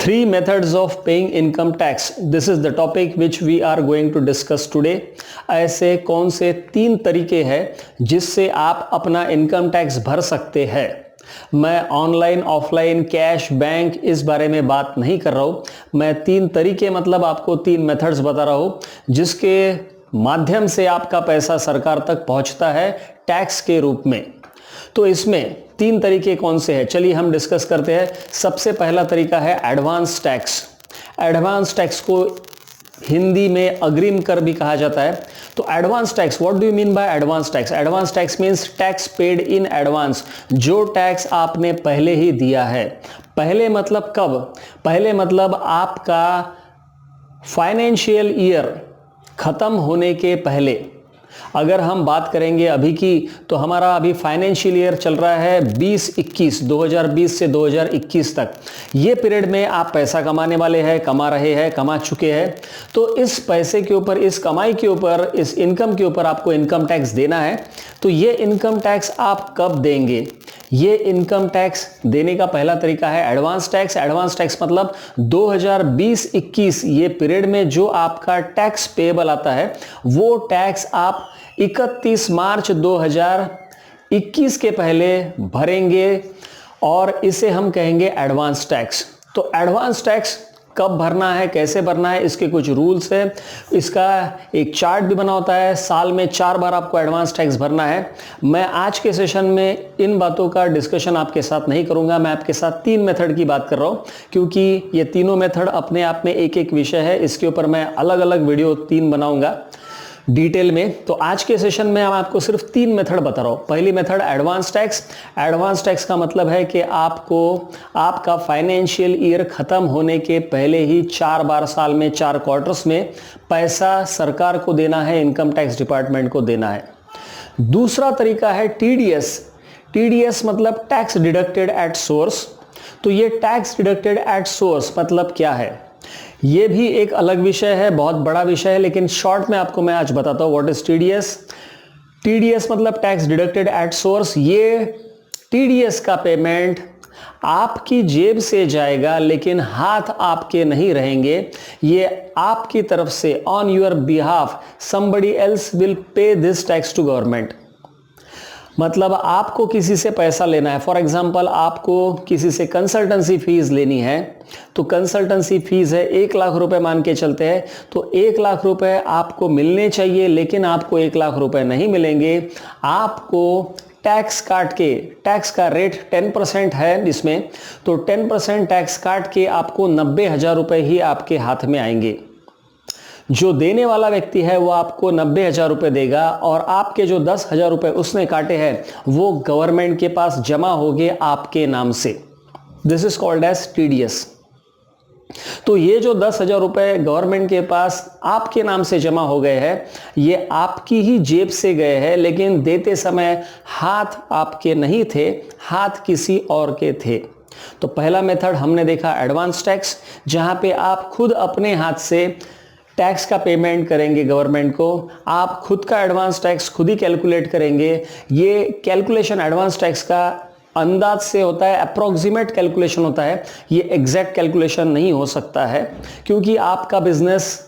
Three methods of paying income tax. This is the topic which we are going to discuss today. ऐसे कौन से तीन तरीके हैं जिससे आप अपना इनकम टैक्स भर सकते हैं। मैं ऑनलाइन, ऑफलाइन, कैश, बैंक इस बारे में बात नहीं कर रहा हूं। मैं तीन तरीके मतलब आपको तीन मेथड्स बता रहा हूं जिसके माध्यम से आपका पैसा सरकार तक पहुंचता है टैक्स के रूप में। तो इसमें तीन तरीके कौन से हैं, चलिए हम डिस्कस करते हैं। सबसे पहला तरीका है एडवांस टैक्स। एडवांस टैक्स को हिंदी में अग्रिम कर भी कहा जाता है। तो advance tax, what do you mean by advance tax? Advance tax means tax paid in advance, जो टैक्स आपने पहले ही दिया है। पहले मतलब कब? पहले मतलब आपका फाइनेंशियल ईयर खत्म होने के पहले। अगर हम बात करेंगे अभी की, तो हमारा अभी फाइनेंशियल ईयर चल रहा है 2021, 2020 से 2021 तक। ये पीरियड में आप पैसा कमाने वाले हैं, कमा रहे हैं, कमा चुके हैं। तो इस पैसे के ऊपर, इस कमाई के ऊपर, इस इनकम के ऊपर आपको इनकम टैक्स देना है। तो ये इनकम टैक्स आप कब देंगे? ये इनकम टैक्स देने का पहला तरीका है एडवांस टैक्स। एडवांस टैक्स मतलब 2020-21 ये पीरियड में जो आपका टैक्स पेएबल आता है, वो टैक्स आप 31 मार्च 2021 के पहले भरेंगे और इसे हम कहेंगे एडवांस टैक्स। तो एडवांस टैक्स कब भरना है, कैसे भरना है, इसके कुछ रूल्स है। इसका एक चार्ट भी बना होता है। साल में 4 बार आपको एडवांस टैक्स भरना है। मैं आज के सेशन में इन बातों का डिस्कशन आपके साथ नहीं करूंगा। मैं आपके साथ 3 मेथड की बात कर रहा हूं, क्योंकि ये तीनों मेथड अपने आप में एक एक विषय है। इसके ऊपर मैं अलग अलग वीडियो 3 बनाऊंगा डिटेल में। तो आज के सेशन में मैं आपको सिर्फ 3 मेथड बता रहा हूं। पहली method advance tax. Advance tax का मतलब है कि आपको आपका फाइनेंशियल ईयर खत्म होने के पहले ही 4 बार, साल में 4 क्वार्टर्स में पैसा सरकार को देना है, इनकम टैक्स डिपार्टमेंट को देना है। दूसरा तरीका है टीडीएस। टीडीएस मतलब टैक्स डिडक्टेड एट सोर्स। तो ये टैक्स डिडक्टेड एट सोर्स मतलब क्या है? ये भी एक अलग विषय है, बहुत बड़ा विषय है, लेकिन शॉर्ट में आपको मैं आज बताता हूं व्हाट इज टीडीएस। टीडीएस मतलब टैक्स डिडक्टेड एट सोर्स। ये टीडीएस का पेमेंट आपकी जेब से जाएगा, लेकिन हाथ आपके नहीं रहेंगे। ये आपकी तरफ से on your behalf somebody else will pay this tax to government. मतलब आपको किसी से पैसा लेना है। फॉर एग्जाम्पल, आपको किसी से कंसल्टेंसी फीस लेनी है, तो कंसल्टेंसी फीस है 1 लाख रुपए मान के चलते हैं। तो 1 लाख रुपए आपको मिलने चाहिए, लेकिन आपको 1 लाख रुपए नहीं मिलेंगे। आपको टैक्स काट के, टैक्स का रेट 10% है इसमें, तो 10% टैक्स काट के आपको 90,000 रुपए ही आपके हाथ में आएंगे। जो देने वाला व्यक्ति है वो आपको 90,000 रुपए देगा, और आपके जो 10,000 रुपए उसने काटे हैं वो गवर्नमेंट के पास जमा होंगे आपके नाम से। This is called as TDS. तो ये जो 10,000 रुपए गवर्नमेंट के पास आपके नाम से जमा हो गए हैं, ये आपकी ही जेब से गए हैं, लेकिन देते समय हाथ आपके नहीं थे, हाथ किसी और के थे। तो पहला मेथड हमने देखा एडवांस टैक्स, जहां पे आप खुद अपने हाथ से टैक्स का पेमेंट करेंगे गवर्नमेंट को। आप खुद का एडवांस टैक्स खुद ही कैलकुलेट करेंगे। ये कैलकुलेशन एडवांस टैक्स का अंदाज से होता है, अप्रोक्सीमेट कैलकुलेशन होता है। ये एग्जैक्ट कैलकुलेशन नहीं हो सकता है, क्योंकि आपका बिजनेस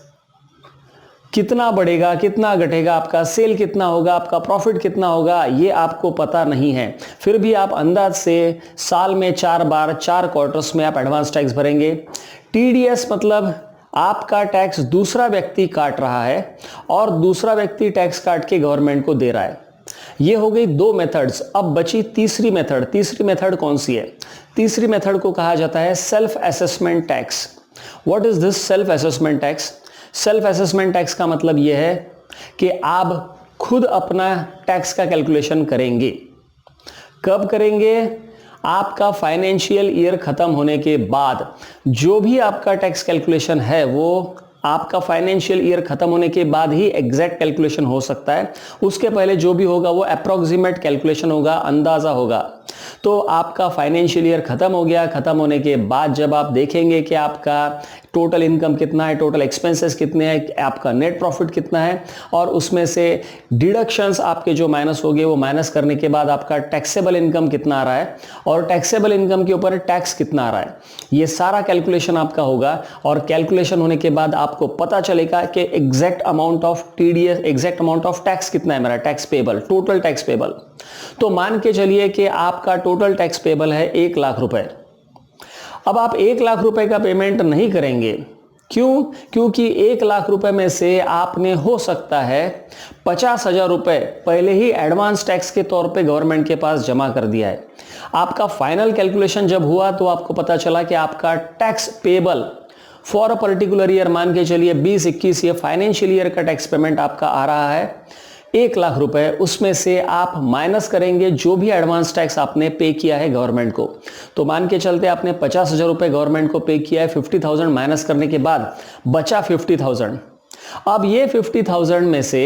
कितना बढ़ेगा, कितना घटेगा, आपका सेल कितना होगा, आपका प्रॉफिट कितना होगा, ये आपको पता नहीं है। फिर भी आप अंदाज से साल में 4 बार, 4 क्वार्टर्स में आप एडवांस टैक्स भरेंगे। टीडीएस मतलब आपका टैक्स दूसरा व्यक्ति काट रहा है और दूसरा व्यक्ति टैक्स काट के गवर्नमेंट को दे रहा है। ये हो गई 2 मेथड्स। अब बची तीसरी मेथड। तीसरी मेथड कौन सी है? तीसरी मेथड को कहा जाता है self assessment tax. What is this self assessment tax? Self assessment tax का मतलब यह है कि आप खुद अपना टैक्स का कैलकुलेशन करेंगे। कब करेंगे? आपका फाइनेंशियल ईयर खत्म होने के बाद। जो भी आपका टैक्स कैलकुलेशन है वो आपका फाइनेंशियल ईयर खत्म होने के बाद ही एग्जैक्ट कैलकुलेशन हो सकता है। उसके पहले जो भी होगा वो अप्रोक्सीमेट कैलकुलेशन होगा, अंदाजा होगा। तो आपका फाइनेंशियल ईयर खत्म हो गया। खत्म होने के बाद जब आप देखेंगे कि आपका टोटल इनकम कितना है, टोटल एक्सपेंसेस कितने हैं, आपका नेट प्रॉफिट कितना है, और उसमें से डिडक्शंस आपके जो माइनस हो गए वो माइनस करने के बाद आपका टैक्सेबल इनकम कितना आ रहा है और टैक्सेबल इनकम के ऊपर टैक्स कितना आ रहा है, ये सारा कैलकुलेशन आपका होगा। और कैलकुलेशन होने के बाद आपको पता चलेगा कि exact amount of TDS, exact amount of tax कितना है मेरा, tax payable, total tax payable. तो मान के चलिए कि आपका टोटल टैक्स पेबल है 1 लाख रुपए। अब आप 1 लाख रुपए का पेमेंट नहीं करेंगे, क्यों? क्योंकि 1 लाख रुपए में से आपने हो सकता है 50,000 रुपए पहले ही एडवांस टैक्स के तौर पे गवर्नमेंट के पास जमा कर दिया है। आपका फाइनल कैलकुलेशन जब हुआ तो आपको पता चला कि आपका tax payable for a particular year, मान के चलिए 20-21 ये फाइनेंशियल ईयर का टैक्स पेमेंट आपका आ रहा है 1 लाख रुपए। उसमें से आप माइनस करेंगे जो भी एडवांस टैक्स आपने पे किया है गवर्नमेंट को। तो मान के चलते आपने 50,000 रुपए गवर्नमेंट को पे किया है, 50,000 माइनस करने के बाद बचा 50,000। अब ये 50,000 में से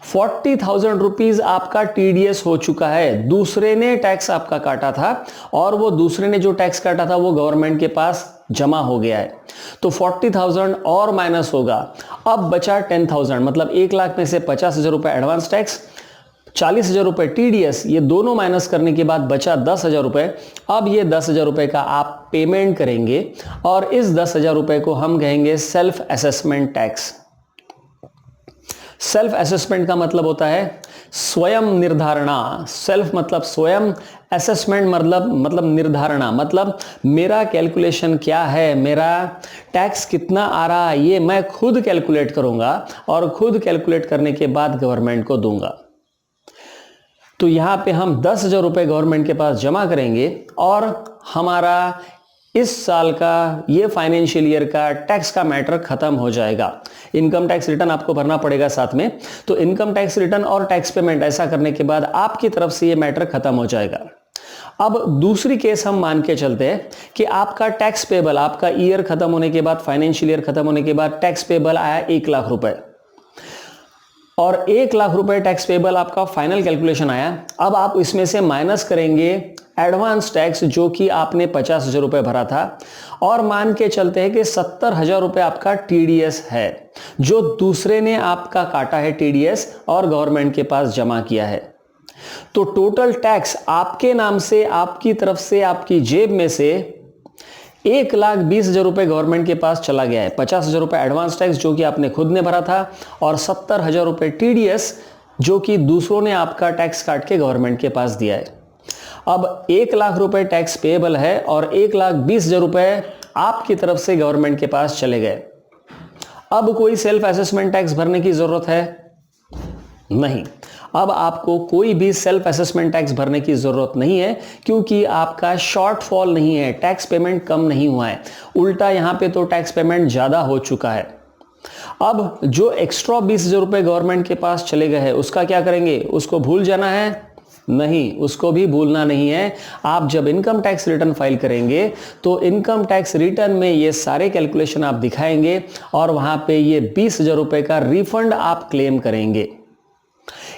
40,000 रुपीज आपका टीडीएस हो चुका है, दूसरे ने टैक्स आपका काटा था और वो दूसरे ने जो टैक्स काटा था वो गवर्नमेंट के पास जमा हो गया है। तो 40,000 और माइनस होगा, अब बचा 10,000, मतलब 1 लाख में से 50,000 रुपए एडवांस टैक्स, 40,000 रुपए टीडीएस, ये दोनों माइनस करने के बाद बचा 10,000 रुपए। अब ये 10,000 रुपए का आप पेमेंट करेंगे और इस 10,000 रुपए को हम कहेंगे self assessment tax. Self assessment का मतलब होता है स्वयं निर्धारणा। सेल्फ मतलब स्वयं, असेसमेंट मतलब निर्धारणा, मतलब मेरा कैलकुलेशन क्या है, मेरा टैक्स कितना आ रहा है, ये मैं खुद कैलकुलेट करूंगा और खुद कैलकुलेट करने के बाद गवर्नमेंट को दूंगा। तो यहां पे हम 10,000 रुपए गवर्नमेंट के पास जमा करेंगे और हमारा इस साल का, ये फाइनेंशियल ईयर का टैक्स का मैटर खत्म हो जाएगा। इनकम टैक्स रिटर्न आपको भरना पड़ेगा साथ में, तो इनकम टैक्स रिटर्न और टैक्स पेमेंट ऐसा करने के बाद आपकी तरफ से ये मैटर खत्म हो जाएगा। अब दूसरी केस हम मान के चलते हैं कि आपका टैक्स पेबल, आपका ईयर खत्म होने के बाद, फाइनेंशियल ईयर खत्म होने के बाद टैक्स पेबल आया 1 लाख रुपए और 1 लाख रुपए टैक्स पेबल आपका फाइनल कैलकुलेशन आया। अब आप इसमें से माइनस करेंगे एडवांस टैक्स जो कि आपने 50,000 रुपए भरा था और मान के चलते हैं कि 70,000 रुपए आपका टीडीएस है जो दूसरे ने आपका काटा है टीडीएस और गवर्नमेंट के पास जमा किया है। तो टोटल टैक्स आपके नाम से, आपकी तरफ से, आपकी जेब में से 1,20,000 रुपए गवर्नमेंट के पास चला गया है। 50,000 रुपए एडवांस टैक्स जो कि आपने खुद ने भरा था और 70,000 रुपए टीडीएस जो कि दूसरों ने आपका टैक्स काट के गवर्नमेंट के पास दिया है। अब 1 लाख रुपए टैक्स पेएबल है और 1,20,000 रुपए आपकी तरफ से गवर्नमेंट के पास चले गए। अब कोई सेल्फ असेसमेंट टैक्स भरने की जरूरत है? नहीं, अब आपको कोई भी सेल्फ असेसमेंट टैक्स भरने की जरूरत नहीं है क्योंकि आपका शॉर्टफॉल नहीं है, टैक्स पेमेंट कम नहीं हुआ है, उल्टा यहां पे तो टैक्स पेमेंट ज्यादा हो चुका है। अब जो एक्स्ट्रा 20,000 रुपए गवर्नमेंट के पास चले गए हैं उसका क्या करेंगे? उसको भूल जाना है? नहीं, उसको भी भूलना नहीं है। आप जब इनकम टैक्स रिटर्न फाइल करेंगे तो इनकम टैक्स रिटर्न में ये सारे कैलकुलेशन आप दिखाएंगे और वहां पे ये 20,000 रुपए का रिफंड आप क्लेम करेंगे।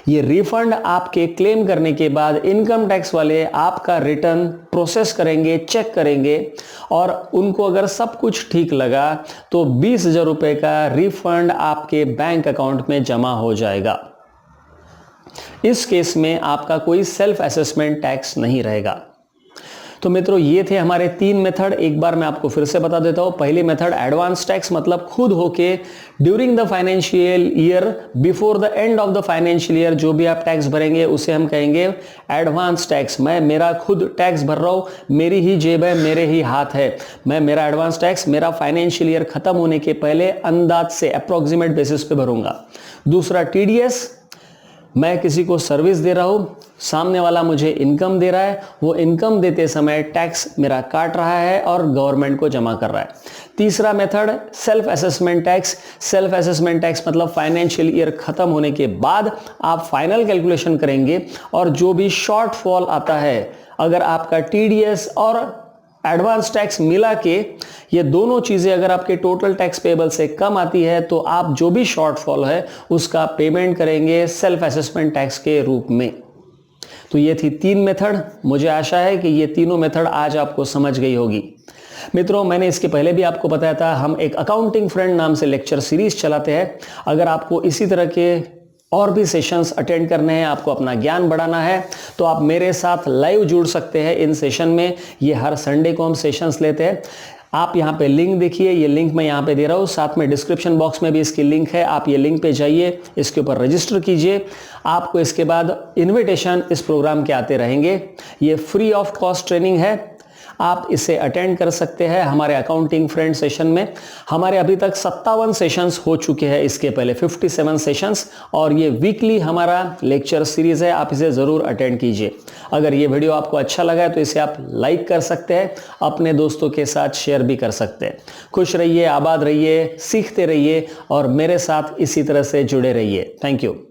ये रिफंड आपके क्लेम करने के बाद इनकम टैक्स वाले आपका रिटर्न प्रोसेस करेंगे, चेक करेंगे और उनको अगर सब कुछ ठीक लगा तो 20,000 रुपए का रिफंड आपके बैंक अकाउंट में जमा हो जाएगा। इस केस में आपका कोई सेल्फ असेसमेंट टैक्स नहीं रहेगा। तो मित्रों, ये थे हमारे 3 मेथड। एक बार मैं आपको फिर से बता देता हूं। पहली मेथड एडवांस टैक्स, मतलब खुद होके during the financial year, before the end of the financial year जो भी आप टैक्स भरेंगे उसे हम कहेंगे एडवांस टैक्स। मैं मेरा खुद टैक्स भर रहा हूं, मेरी ही जेब है, मेरे ही हाथ है, मैं मेरा एडवांस टैक्स मेरा फाइनेंशियल ईयर खत्म होने के पहले अंदाज से अप्रोक्सीमेट बेसिस पे भरूंगा। दूसरा टीडीएस, मैं किसी को सर्विस दे रहा हूं, सामने वाला मुझे इनकम दे रहा है, वो इनकम देते समय टैक्स मेरा काट रहा है और गवर्नमेंट को जमा कर रहा है। तीसरा method self assessment tax. Self assessment tax मतलब फाइनेंशियल ईयर खत्म होने के बाद आप फाइनल कैलकुलेशन करेंगे और जो भी शॉर्टफॉल आता है, अगर आपका टीडीएस और एडवांस टैक्स मिला के ये दोनों चीजें अगर आपके टोटल टैक्स पेबल से कम आती है तो आप जो भी शॉर्टफॉल है उसका पेमेंट करेंगे सेल्फ असेसमेंट टैक्स के रूप में। तो ये थी 3 मेथड। मुझे आशा है कि ये तीनों मेथड आज आपको समझ गई होगी। मित्रों, मैंने इसके पहले भी आपको बताया था, हम एक अकाउंटिंग फ्रेंड नाम से लेक्चर सीरीज चलाते हैं। अगर आपको इसी तरह के और भी सेशंस अटेंड करने हैं, आपको अपना ज्ञान बढ़ाना है, तो आप मेरे साथ लाइव जुड़ सकते हैं इन सेशन में। ये हर संडे को हम सेशंस लेते हैं। आप यहाँ पे लिंक देखिए, ये लिंक मैं यहाँ पे दे रहा हूँ, साथ में डिस्क्रिप्शन बॉक्स में भी इसकी लिंक है। आप ये लिंक पे जाइए, इसके ऊपर रजिस्टर कीजिए। आपको इसके बाद इन्विटेशन इस प्रोग्राम के आते रहेंगे। ये फ्री ऑफ कॉस्ट ट्रेनिंग है, आप इसे अटेंड कर सकते हैं हमारे अकाउंटिंग फ्रेंड सेशन में। हमारे अभी तक 57 सेशंस हो चुके हैं, इसके पहले 57 सेशंस, और ये वीकली हमारा लेक्चर सीरीज है। आप इसे ज़रूर अटेंड कीजिए। अगर ये वीडियो आपको अच्छा लगा है तो इसे आप लाइक कर सकते हैं, अपने दोस्तों के साथ शेयर भी कर सकते हैं। खुश रहिए, आबाद रहिए, सीखते रहिए और मेरे साथ इसी तरह से जुड़े रहिए। Thank you.